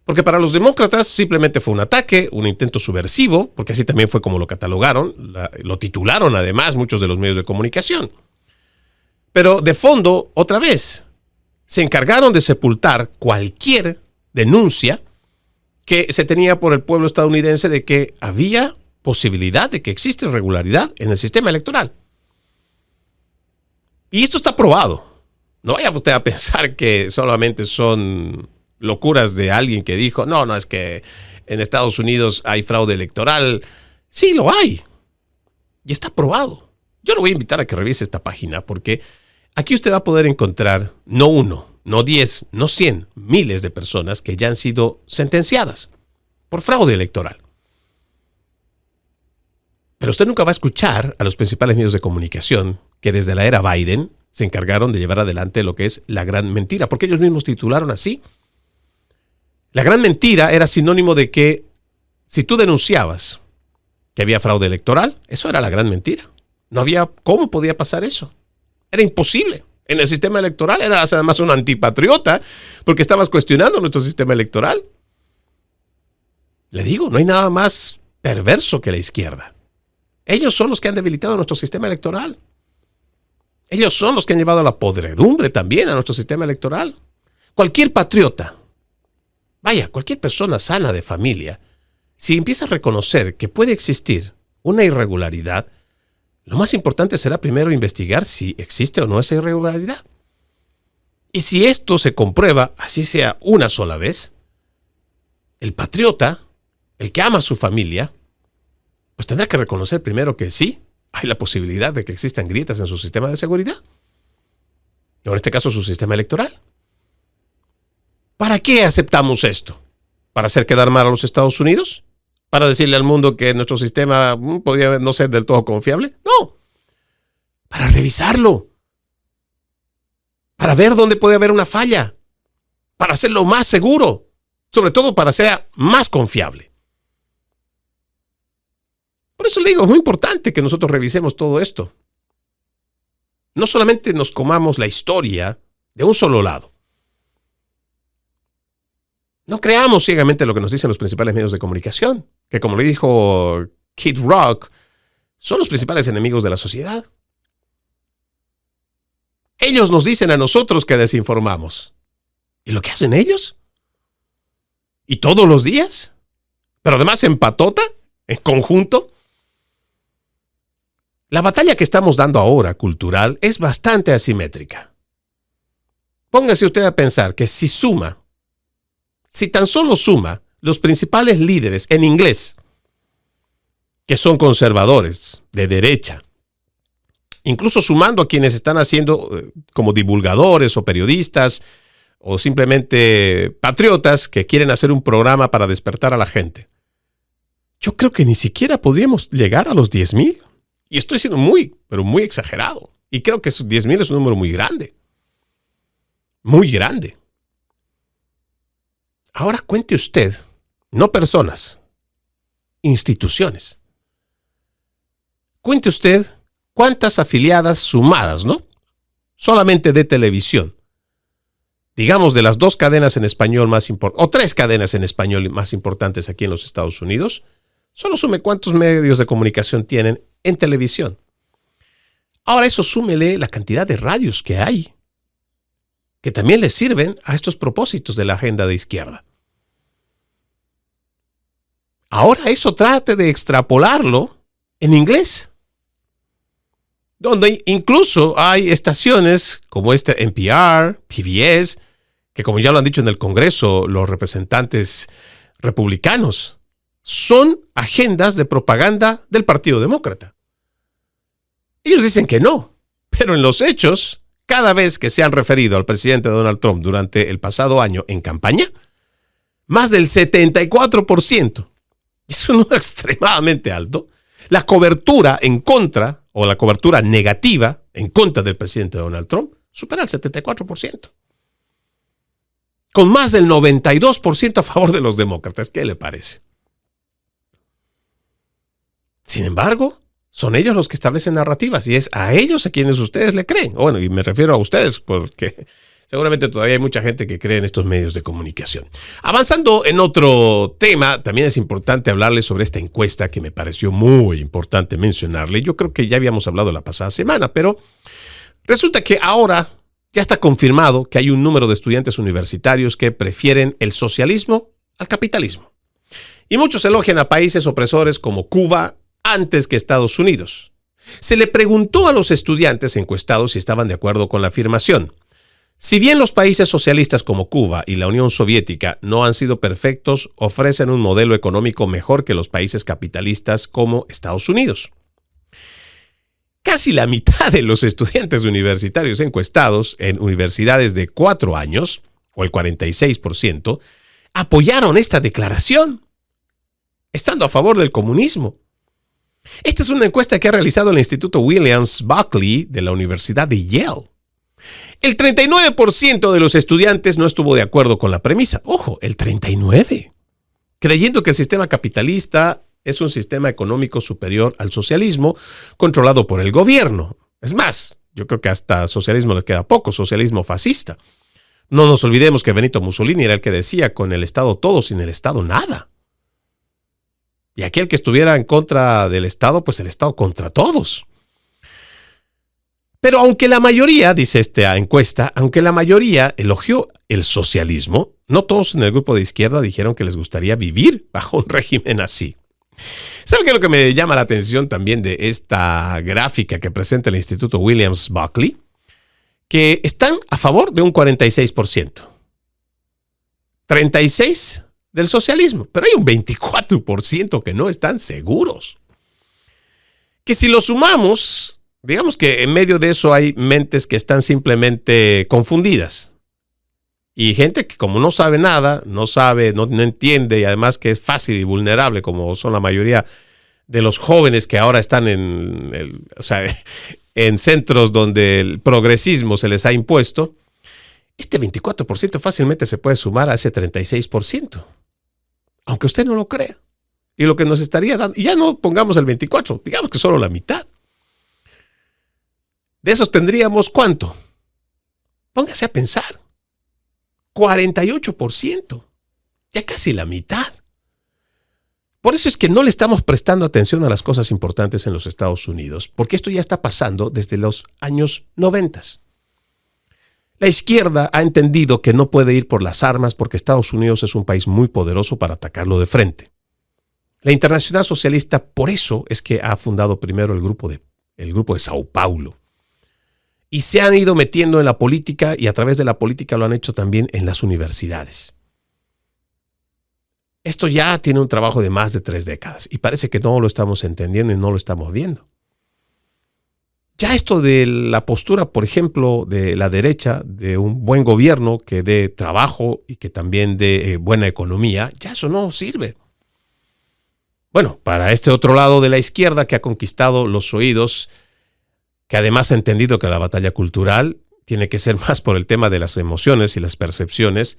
Porque para los demócratas simplemente fue un ataque, un intento subversivo, porque así también fue como lo catalogaron, lo titularon además muchos de los medios de comunicación. Pero de fondo, otra vez, se encargaron de sepultar cualquier denuncia que se tenía por el pueblo estadounidense de que había posibilidad de que existe irregularidad en el sistema electoral. Y esto está probado. No vaya usted a pensar que solamente son locuras de alguien que dijo, no, es que en Estados Unidos hay fraude electoral. Sí, lo hay. Y está probado. Yo lo voy a invitar a que revise esta página, porque aquí usted va a poder encontrar no 1, no 10, no 100, miles de personas que ya han sido sentenciadas por fraude electoral. Pero usted nunca va a escuchar a los principales medios de comunicación que desde la era Biden se encargaron de llevar adelante lo que es la gran mentira, porque ellos mismos titularon así. La gran mentira era sinónimo de que si tú denunciabas que había fraude electoral, eso era la gran mentira. No había cómo podía pasar eso. Era imposible. En el sistema electoral eras además un antipatriota porque estabas cuestionando nuestro sistema electoral. Le digo, no hay nada más perverso que la izquierda. Ellos son los que han debilitado nuestro sistema electoral. Ellos son los que han llevado a la podredumbre también a nuestro sistema electoral. Cualquier patriota, cualquier persona sana de familia, si empieza a reconocer que puede existir una irregularidad, lo más importante será primero investigar si existe o no esa irregularidad. Y si esto se comprueba, así sea una sola vez, el patriota, el que ama a su familia, pues tendrá que reconocer primero que sí, hay la posibilidad de que existan grietas en su sistema de seguridad. O en este caso su sistema electoral. ¿Para qué aceptamos esto? ¿Para hacer quedar mal a los Estados Unidos? ¿Para decirle al mundo que nuestro sistema podría no ser del todo confiable? No. Para revisarlo. Para ver dónde puede haber una falla. Para hacerlo más seguro. Sobre todo para ser más confiable. Por eso le digo, es muy importante que nosotros revisemos todo esto. No solamente nos comamos la historia de un solo lado. No creamos ciegamente lo que nos dicen los principales medios de comunicación, que como le dijo Kid Rock, son los principales enemigos de la sociedad. Ellos nos dicen a nosotros que desinformamos. ¿Y lo que hacen ellos? ¿Y todos los días? ¿Pero además en patota? ¿En conjunto? La batalla que estamos dando ahora, cultural, es bastante asimétrica. Póngase usted a pensar que si tan solo suma los principales líderes en inglés, que son conservadores, de derecha, incluso sumando a quienes están haciendo como divulgadores o periodistas o simplemente patriotas que quieren hacer un programa para despertar a la gente, yo creo que ni siquiera podríamos llegar a los 10,000. Y estoy siendo pero muy exagerado. Y creo que 10,000 es un número muy grande. Muy grande. Ahora cuente usted, no personas, instituciones. Cuente usted cuántas afiliadas sumadas, ¿no? Solamente de televisión. Digamos de las 2 cadenas en español más importantes, o 3 cadenas en español más importantes aquí en los Estados Unidos. Solo sume cuántos medios de comunicación tienen en televisión. Ahora eso súmele la cantidad de radios que hay, que también le sirven a estos propósitos de la agenda de izquierda. Ahora eso trate de extrapolarlo en inglés, donde incluso hay estaciones como NPR, PBS, que como ya lo han dicho en el Congreso los representantes republicanos, son agendas de propaganda del Partido Demócrata. Ellos dicen que no, pero en los hechos, cada vez que se han referido al presidente Donald Trump durante el pasado año en campaña, más del 74%, es un número extremadamente alto, la cobertura en contra, o la cobertura negativa en contra del presidente Donald Trump, supera el 74%. Con más del 92% a favor de los demócratas. ¿Qué le parece? Sin embargo, son ellos los que establecen narrativas y es a ellos a quienes ustedes le creen. Bueno, y me refiero a ustedes porque seguramente todavía hay mucha gente que cree en estos medios de comunicación. Avanzando en otro tema, también es importante hablarles sobre esta encuesta que me pareció muy importante mencionarle. Yo creo que ya habíamos hablado la pasada semana, pero resulta que ahora ya está confirmado que hay un número de estudiantes universitarios que prefieren el socialismo al capitalismo. Y muchos elogian a países opresores como Cuba antes que Estados Unidos. Se le preguntó a los estudiantes encuestados si estaban de acuerdo con la afirmación. Si bien los países socialistas como Cuba y la Unión Soviética no han sido perfectos, ofrecen un modelo económico mejor que los países capitalistas como Estados Unidos. Casi la mitad de los estudiantes universitarios encuestados en universidades de 4 años, o el 46%, apoyaron esta declaración, estando a favor del comunismo. Esta es una encuesta que ha realizado el Instituto Williams-Buckley de la Universidad de Yale. El 39% de los estudiantes no estuvo de acuerdo con la premisa. Ojo, el 39%. Creyendo que el sistema capitalista es un sistema económico superior al socialismo controlado por el gobierno. Es más, yo creo que hasta socialismo les queda poco, socialismo fascista. No nos olvidemos que Benito Mussolini era el que decía, con el Estado todo, sin el Estado nada. Y aquel que estuviera en contra del Estado, pues el Estado contra todos. Pero aunque la mayoría, dice esta encuesta, aunque la mayoría elogió el socialismo, no todos en el grupo de izquierda dijeron que les gustaría vivir bajo un régimen así. ¿Sabe qué es lo que me llama la atención también de esta gráfica que presenta el Instituto Williams-Buckley? Que están a favor de un 46%. 36% del socialismo, pero hay un 24% que no están seguros. Que si lo sumamos, digamos que en medio de eso hay mentes que están simplemente confundidas. Y gente que como no sabe nada, no entiende y además que es fácil y vulnerable, como son la mayoría de los jóvenes que ahora están en centros donde el progresismo se les ha impuesto, este 24% fácilmente se puede sumar a ese 36%. Aunque usted no lo crea. Y lo que nos estaría dando, y ya no pongamos el 24%, digamos que solo la mitad. De esos tendríamos ¿cuánto? Póngase a pensar. 48%. Ya casi la mitad. Por eso es que no le estamos prestando atención a las cosas importantes en los Estados Unidos, porque esto ya está pasando desde los años 90. La izquierda ha entendido que no puede ir por las armas porque Estados Unidos es un país muy poderoso para atacarlo de frente. La Internacional Socialista, por eso es que ha fundado primero el grupo de Sao Paulo. Y se han ido metiendo en la política y a través de la política lo han hecho también en las universidades. Esto ya tiene un trabajo de más de 3 décadas y parece que no lo estamos entendiendo y no lo estamos viendo. Ya esto de la postura, por ejemplo, de la derecha, de un buen gobierno que dé trabajo y que también dé buena economía, ya eso no sirve. Bueno, para este otro lado de la izquierda que ha conquistado los oídos, que además ha entendido que la batalla cultural tiene que ser más por el tema de las emociones y las percepciones,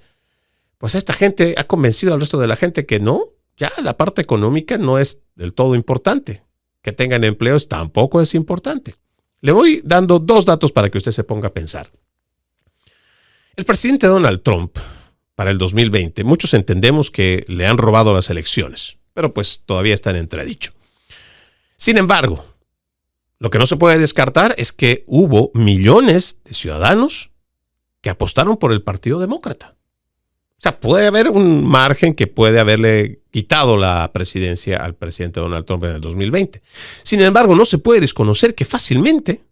pues esta gente ha convencido al resto de la gente que no, ya la parte económica no es del todo importante. Que tengan empleos tampoco es importante. Le voy dando 2 datos para que usted se ponga a pensar. El presidente Donald Trump, para el 2020, muchos entendemos que le han robado las elecciones, pero pues todavía está en entredicho. Sin embargo, lo que no se puede descartar es que hubo millones de ciudadanos que apostaron por el Partido Demócrata. O sea, puede haber un margen que puede haberle quitado la presidencia al presidente Donald Trump en el 2020. Sin embargo, no se puede desconocer que fácilmente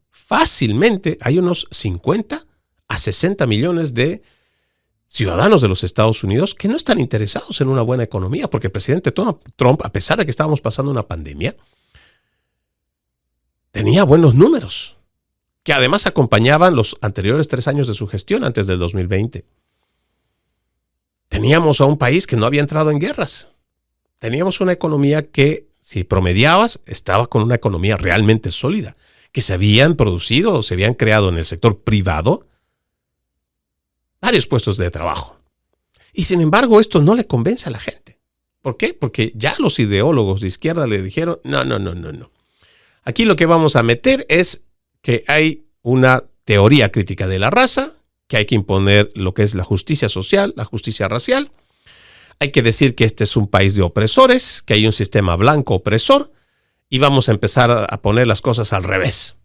hay unos 50 a 60 millones de ciudadanos de los Estados Unidos que no están interesados en una buena economía, porque el presidente Trump, a pesar de que estábamos pasando una pandemia, tenía buenos números, que además acompañaban los anteriores 3 años de su gestión antes del 2020. Teníamos a un país que no había entrado en guerras. Teníamos una economía que, si promediabas, estaba con una economía realmente sólida, que se habían producido o se habían creado en el sector privado varios puestos de trabajo. Y sin embargo, esto no le convence a la gente. ¿Por qué? Porque ya los ideólogos de izquierda le dijeron, no. Aquí lo que vamos a meter es que hay una teoría crítica de la raza, que hay que imponer lo que es la justicia social, la justicia racial. Hay que decir que este es un país de opresores, que hay un sistema blanco opresor, y vamos a empezar a poner las cosas al revés.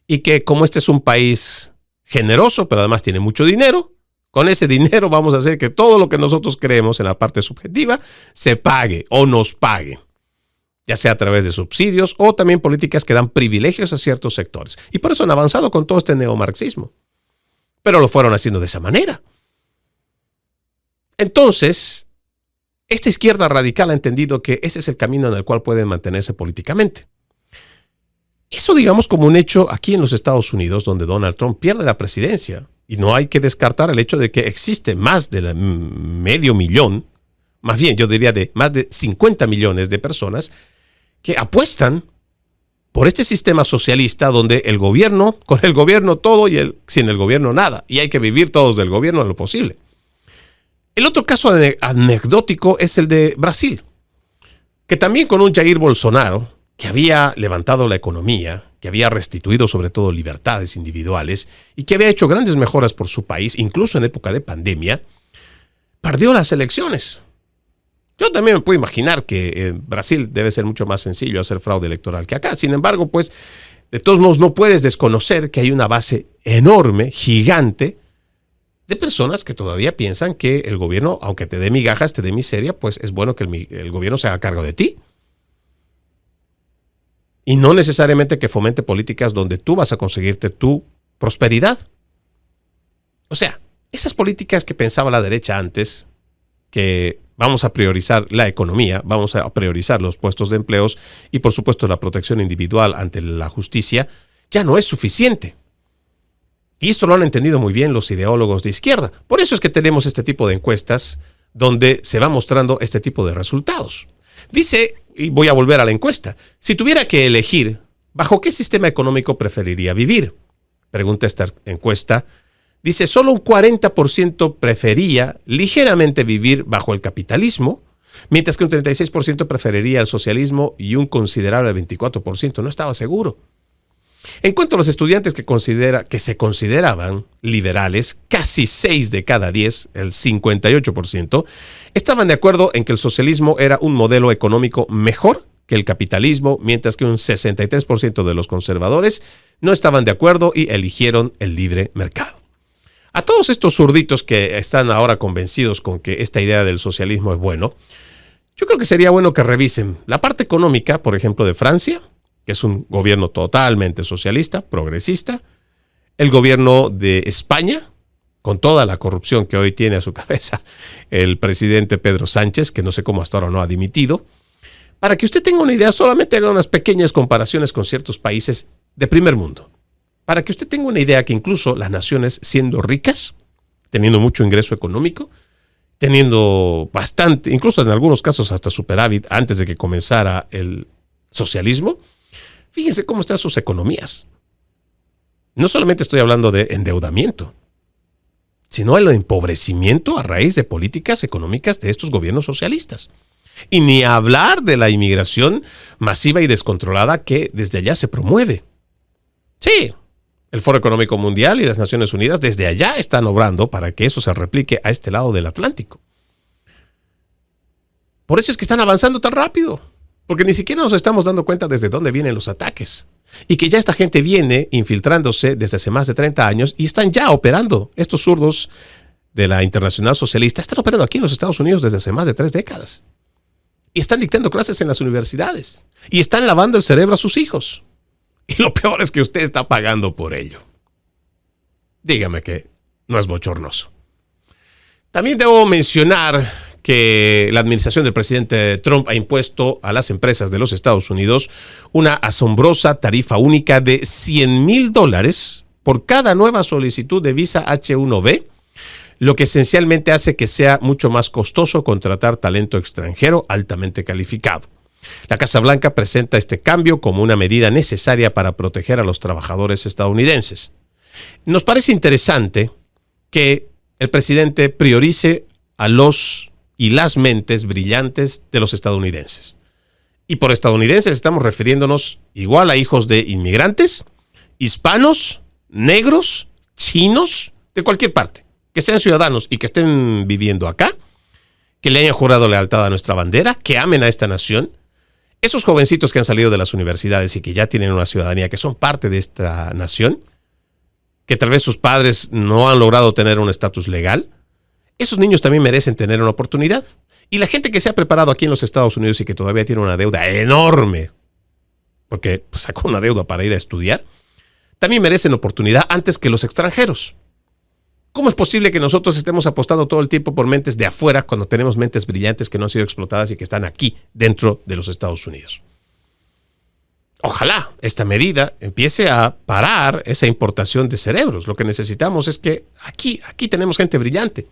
Y que como este es un país generoso, pero además tiene mucho dinero, con ese dinero vamos a hacer que todo lo que nosotros creemos en la parte subjetiva se pague o nos pague, ya sea a través de subsidios o también políticas que dan privilegios a ciertos sectores. Y por eso han avanzado con todo este neomarxismo. Pero lo fueron haciendo de esa manera. Entonces, esta izquierda radical ha entendido que ese es el camino en el cual pueden mantenerse políticamente. Eso digamos como un hecho aquí en los Estados Unidos, donde Donald Trump pierde la presidencia. Y no hay que descartar el hecho de que existe más de medio millón, más bien yo diría de más de 50 millones de personas que apuestan por este sistema socialista donde el gobierno, con el gobierno todo y sin el gobierno nada. Y hay que vivir todos del gobierno en lo posible. El otro caso anecdótico es el de Brasil, que también con un Jair Bolsonaro, que había levantado la economía, que había restituido sobre todo libertades individuales y que había hecho grandes mejoras por su país, incluso en época de pandemia, perdió las elecciones. Yo también me puedo imaginar que en Brasil debe ser mucho más sencillo hacer fraude electoral que acá. Sin embargo, pues de todos modos no puedes desconocer que hay una base enorme, gigante, de personas que todavía piensan que el gobierno, aunque te dé migajas, te dé miseria, pues es bueno que el gobierno se haga cargo de ti. Y no necesariamente que fomente políticas donde tú vas a conseguirte tu prosperidad. O sea, esas políticas que pensaba la derecha antes, que vamos a priorizar la economía, vamos a priorizar los puestos de empleos y por supuesto la protección individual ante la justicia, ya no es suficiente. Y esto lo han entendido muy bien los ideólogos de izquierda. Por eso es que tenemos este tipo de encuestas donde se va mostrando este tipo de resultados. Dice, y voy a volver a la encuesta, si tuviera que elegir, ¿bajo qué sistema económico preferiría vivir? Pregunta esta encuesta. Dice, solo un 40% prefería ligeramente vivir bajo el capitalismo, mientras que un 36% preferiría el socialismo y un considerable 24% no estaba seguro. En cuanto a los estudiantes que se consideraban liberales, casi 6 de cada 10, el 58%, estaban de acuerdo en que el socialismo era un modelo económico mejor que el capitalismo, mientras que un 63% de los conservadores no estaban de acuerdo y eligieron el libre mercado. A todos estos zurditos que están ahora convencidos con que esta idea del socialismo es bueno, yo creo que sería bueno que revisen la parte económica, por ejemplo, de Francia, que es un gobierno totalmente socialista, progresista, el gobierno de España, con toda la corrupción que hoy tiene a su cabeza el presidente Pedro Sánchez, que no sé cómo hasta ahora no ha dimitido. Para que usted tenga una idea, solamente haga unas pequeñas comparaciones con ciertos países de primer mundo. Para que usted tenga una idea que incluso las naciones siendo ricas, teniendo mucho ingreso económico, teniendo bastante, incluso en algunos casos hasta superávit antes de que comenzara el socialismo, fíjense cómo están sus economías. No solamente estoy hablando de endeudamiento, sino el empobrecimiento a raíz de políticas económicas de estos gobiernos socialistas. Y ni hablar de la inmigración masiva y descontrolada que desde allá se promueve. Sí, el Foro Económico Mundial y las Naciones Unidas desde allá están obrando para que eso se replique a este lado del Atlántico. Por eso es que están avanzando tan rápido. Porque ni siquiera nos estamos dando cuenta desde dónde vienen los ataques. Y que ya esta gente viene infiltrándose desde hace más de 30 años y están ya operando. Estos zurdos de la Internacional Socialista están operando aquí en los Estados Unidos desde hace más de 3 décadas. Y están dictando clases en las universidades. Y están lavando el cerebro a sus hijos. Y lo peor es que usted está pagando por ello. Dígame que no es bochornoso. También debo mencionar que la administración del presidente Trump ha impuesto a las empresas de los Estados Unidos una asombrosa tarifa única de $100,000 por cada nueva solicitud de visa H-1B, lo que esencialmente hace que sea mucho más costoso contratar talento extranjero altamente calificado. La Casa Blanca presenta este cambio como una medida necesaria para proteger a los trabajadores estadounidenses. Nos parece interesante que el presidente priorice a los y las mentes brillantes de los estadounidenses. Y por estadounidenses estamos refiriéndonos igual a hijos de inmigrantes, hispanos, negros, chinos, de cualquier parte, que sean ciudadanos y que estén viviendo acá, que le hayan jurado lealtad a nuestra bandera, que amen a esta nación. Esos jovencitos que han salido de las universidades y que ya tienen una ciudadanía, que son parte de esta nación, que tal vez sus padres no han logrado tener un estatus legal, esos niños también merecen tener una oportunidad. Y la gente que se ha preparado aquí en los Estados Unidos y que todavía tiene una deuda enorme, porque sacó una deuda para ir a estudiar, también merecen oportunidad antes que los extranjeros. ¿Cómo es posible que nosotros estemos apostando todo el tiempo por mentes de afuera cuando tenemos mentes brillantes que no han sido explotadas y que están aquí dentro de los Estados Unidos? Ojalá esta medida empiece a parar esa importación de cerebros. Lo que necesitamos es que aquí tenemos gente brillante.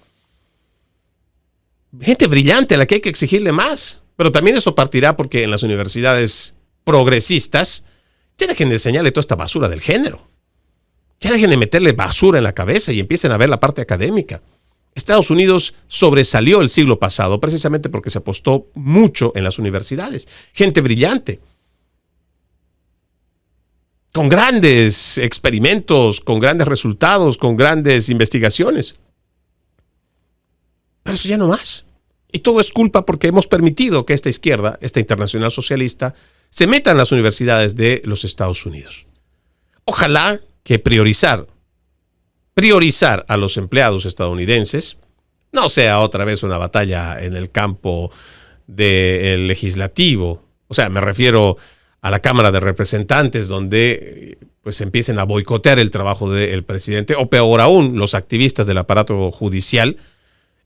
Gente brillante a la que hay que exigirle más. Pero también eso partirá porque en las universidades progresistas ya dejen de enseñarle toda esta basura del género. Ya dejen de meterle basura en la cabeza y empiecen a ver la parte académica. Estados Unidos sobresalió el siglo pasado precisamente porque se apostó mucho en las universidades. Gente brillante. Con grandes experimentos, con grandes resultados, con grandes investigaciones. Pero eso ya no más. Y todo es culpa porque hemos permitido que esta izquierda, esta internacional socialista, se meta en las universidades de los Estados Unidos. Ojalá que priorizar a los empleados estadounidenses no sea otra vez una batalla en el campo del legislativo. O sea, me refiero a la Cámara de Representantes, donde pues empiecen a boicotear el trabajo del presidente, o peor aún, los activistas del aparato judicial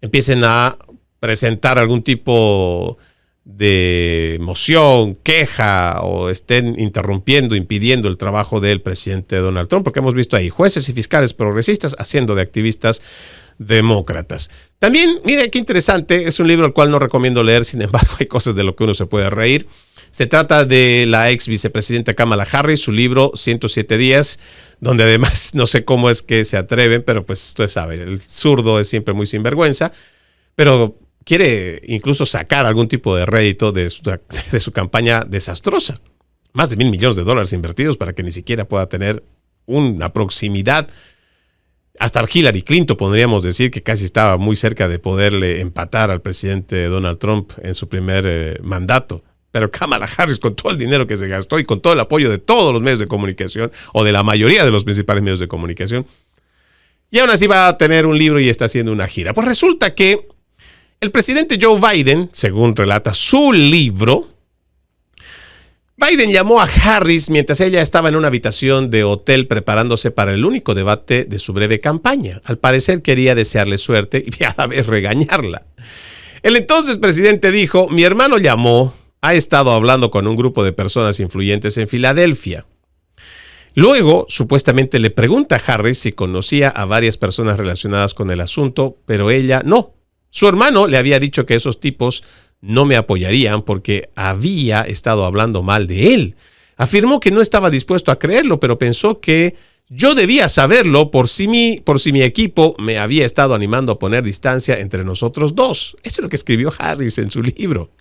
empiecen a presentar algún tipo de moción, queja, o estén interrumpiendo, impidiendo el trabajo del presidente Donald Trump, porque hemos visto ahí jueces y fiscales progresistas haciendo de activistas demócratas. También, mire qué interesante, es un libro al cual no recomiendo leer, sin embargo hay cosas de lo que uno se puede reír. Se trata de la ex vicepresidenta Kamala Harris, su libro 107 días, donde además no sé cómo es que se atreven, pero pues usted sabe, el zurdo es siempre muy sinvergüenza, pero quiere incluso sacar algún tipo de rédito de su campaña desastrosa. Más de $1,000 millones invertidos para que ni siquiera pueda tener una proximidad. Hasta Hillary Clinton podríamos decir que casi estaba muy cerca de poderle empatar al presidente Donald Trump en su primer mandato. Pero Kamala Harris, con todo el dinero que se gastó y con todo el apoyo de todos los medios de comunicación, o de la mayoría de los principales medios de comunicación, y aún así va a tener un libro y está haciendo una gira. Pues resulta que el presidente Joe Biden, según relata su libro, Biden llamó a Harris mientras ella estaba en una habitación de hotel preparándose para el único debate de su breve campaña. Al parecer quería desearle suerte y a la vez regañarla. El entonces presidente dijo: mi hermano llamó, ha estado hablando con un grupo de personas influyentes en Filadelfia. Luego, supuestamente le pregunta a Harris si conocía a varias personas relacionadas con el asunto, pero ella no. Su hermano le había dicho que esos tipos no me apoyarían porque había estado hablando mal de él. Afirmó que no estaba dispuesto a creerlo, pero pensó que yo debía saberlo por si mi equipo me había estado animando a poner distancia entre nosotros dos. Eso es lo que escribió Harris en su libro.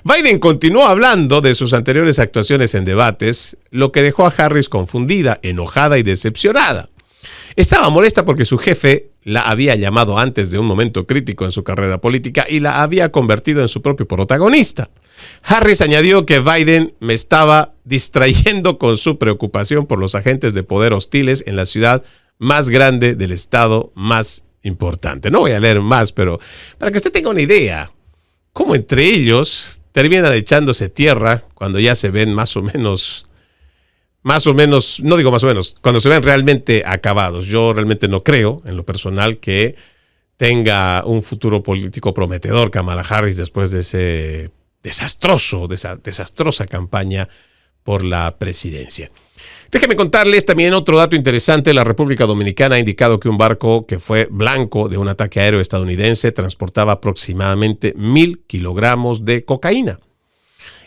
Biden continuó hablando de sus anteriores actuaciones en debates, lo que dejó a Harris confundida, enojada y decepcionada. Estaba molesta porque su jefe la había llamado antes de un momento crítico en su carrera política y la había convertido en su propio protagonista. Harris añadió que Biden me estaba distrayendo con su preocupación por los agentes de poder hostiles en la ciudad más grande del estado más importante. No voy a leer más, pero para que usted tenga una idea, cómo entre ellos terminan echándose tierra cuando ya se ven más o menos, no digo más o menos, cuando se ven realmente acabados. Yo realmente no creo, en lo personal, que tenga un futuro político prometedor Kamala Harris después de esa desastrosa campaña por la presidencia. Déjeme contarles también otro dato interesante. La República Dominicana ha indicado que un barco que fue blanco de un ataque aéreo estadounidense transportaba aproximadamente 1,000 kilogramos de cocaína.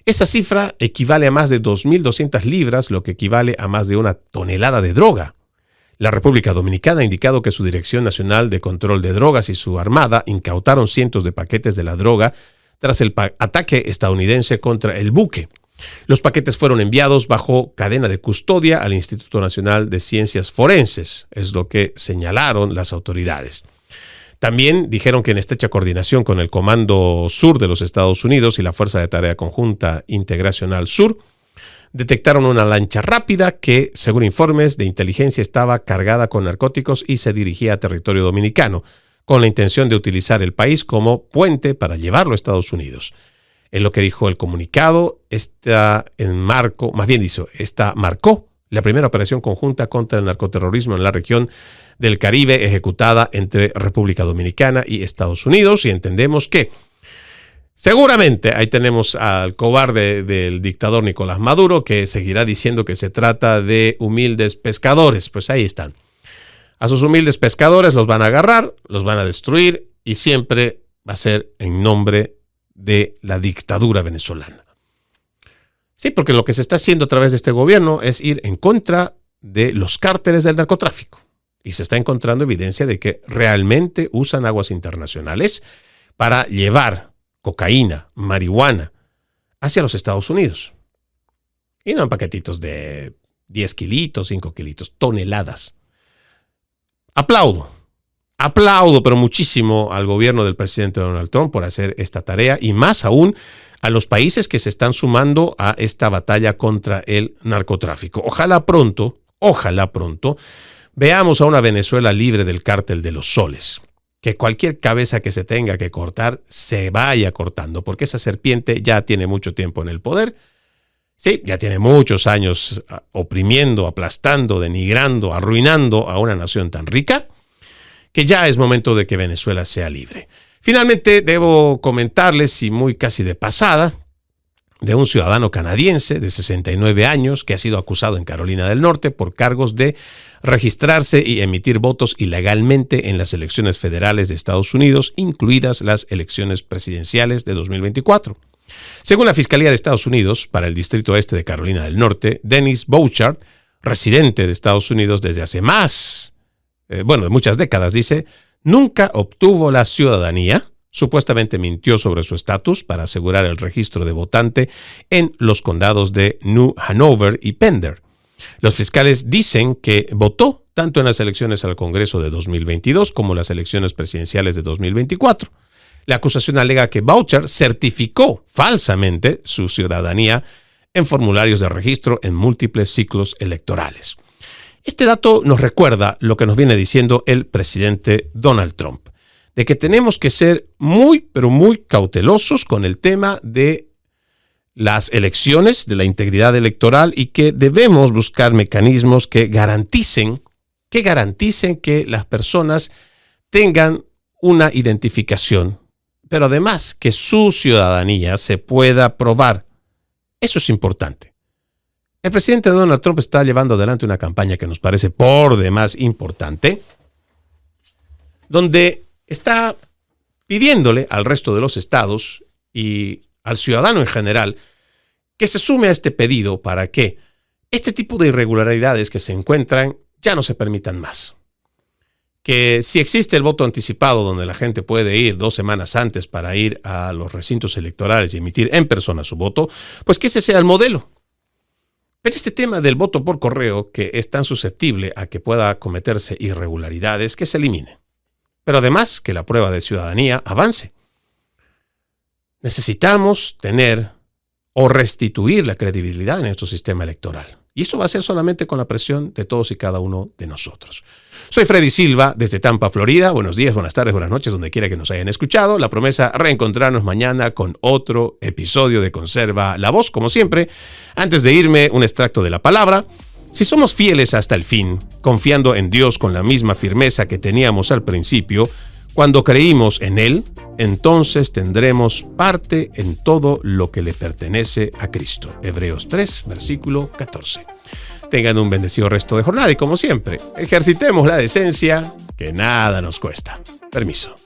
Esa cifra equivale a más de 2.200 libras, lo que equivale a más de 1 tonelada de droga. La República Dominicana ha indicado que su Dirección Nacional de Control de Drogas y su Armada incautaron cientos de paquetes de la droga tras el ataque estadounidense contra el buque. Los paquetes fueron enviados bajo cadena de custodia al Instituto Nacional de Ciencias Forenses, es lo que señalaron las autoridades. También dijeron que en estrecha coordinación con el Comando Sur de los Estados Unidos y la Fuerza de Tarea Conjunta Integracional Sur, detectaron una lancha rápida que, según informes de inteligencia, estaba cargada con narcóticos y se dirigía a territorio dominicano, con la intención de utilizar el país como puente para llevarlo a Estados Unidos. En lo que dijo el comunicado, esta marcó la primera operación conjunta contra el narcoterrorismo en la región del Caribe ejecutada entre República Dominicana y Estados Unidos, y entendemos que seguramente ahí tenemos al cobarde del dictador Nicolás Maduro, que seguirá diciendo que se trata de humildes pescadores. Pues ahí están. A sus humildes pescadores los van a agarrar, los van a destruir, y siempre va a ser en nombre de la dictadura venezolana. Sí, porque lo que se está haciendo a través de este gobierno es ir en contra de los cárteles del narcotráfico. Y se está encontrando evidencia de que realmente usan aguas internacionales para llevar cocaína, marihuana, hacia los Estados Unidos. Y no en paquetitos de 10 kilitos, 5 kilitos, toneladas. Aplaudo, pero muchísimo al gobierno del presidente Donald Trump por hacer esta tarea, y más aún a los países que se están sumando a esta batalla contra el narcotráfico. Ojalá pronto, ojalá pronto, veamos a una Venezuela libre del cártel de los soles. Que cualquier cabeza que se tenga que cortar se vaya cortando, porque esa serpiente ya tiene mucho tiempo en el poder. Sí, ya tiene muchos años oprimiendo, aplastando, denigrando, arruinando a una nación tan rica, que ya es momento de que Venezuela sea libre. Finalmente, debo comentarles, y muy casi de pasada, de un ciudadano canadiense de 69 años que ha sido acusado en Carolina del Norte por cargos de registrarse y emitir votos ilegalmente en las elecciones federales de Estados Unidos, incluidas las elecciones presidenciales de 2024. Según la Fiscalía de Estados Unidos, para el Distrito Este de Carolina del Norte, Dennis Bouchard, residente de Estados Unidos desde hace de muchas décadas, dice, nunca obtuvo la ciudadanía. Supuestamente mintió sobre su estatus para asegurar el registro de votante en los condados de New Hanover y Pender. Los fiscales dicen que votó tanto en las elecciones al Congreso de 2022 como en las elecciones presidenciales de 2024. La acusación alega que Bouchard certificó falsamente su ciudadanía en formularios de registro en múltiples ciclos electorales. Este dato nos recuerda lo que nos viene diciendo el presidente Donald Trump, de que tenemos que ser muy, pero muy cautelosos con el tema de las elecciones, de la integridad electoral, y que debemos buscar mecanismos que garanticen que las personas tengan una identificación, pero además que su ciudadanía se pueda probar. Eso es importante. El presidente Donald Trump está llevando adelante una campaña que nos parece por demás importante, donde está pidiéndole al resto de los estados y al ciudadano en general que se sume a este pedido para que este tipo de irregularidades que se encuentran ya no se permitan más. Que si existe el voto anticipado donde la gente puede ir 2 semanas antes para ir a los recintos electorales y emitir en persona su voto, pues que ese sea el modelo. Pero este tema del voto por correo, que es tan susceptible a que pueda cometerse irregularidades, que se elimine. Pero además que la prueba de ciudadanía avance. Necesitamos tener o restituir la credibilidad en nuestro sistema electoral. Y esto va a ser solamente con la presión de todos y cada uno de nosotros. Soy Freddy Silva desde Tampa, Florida. Buenos días, buenas tardes, buenas noches, donde quiera que nos hayan escuchado. La promesa, reencontrarnos mañana con otro episodio de Conserva la Voz. Como siempre, antes de irme, un extracto de la palabra. Si somos fieles hasta el fin, confiando en Dios con la misma firmeza que teníamos al principio, cuando creímos en Él, entonces tendremos parte en todo lo que le pertenece a Cristo. Hebreos 3, versículo 14. Tengan un bendecido resto de jornada y, como siempre, ejercitemos la decencia que nada nos cuesta. Permiso.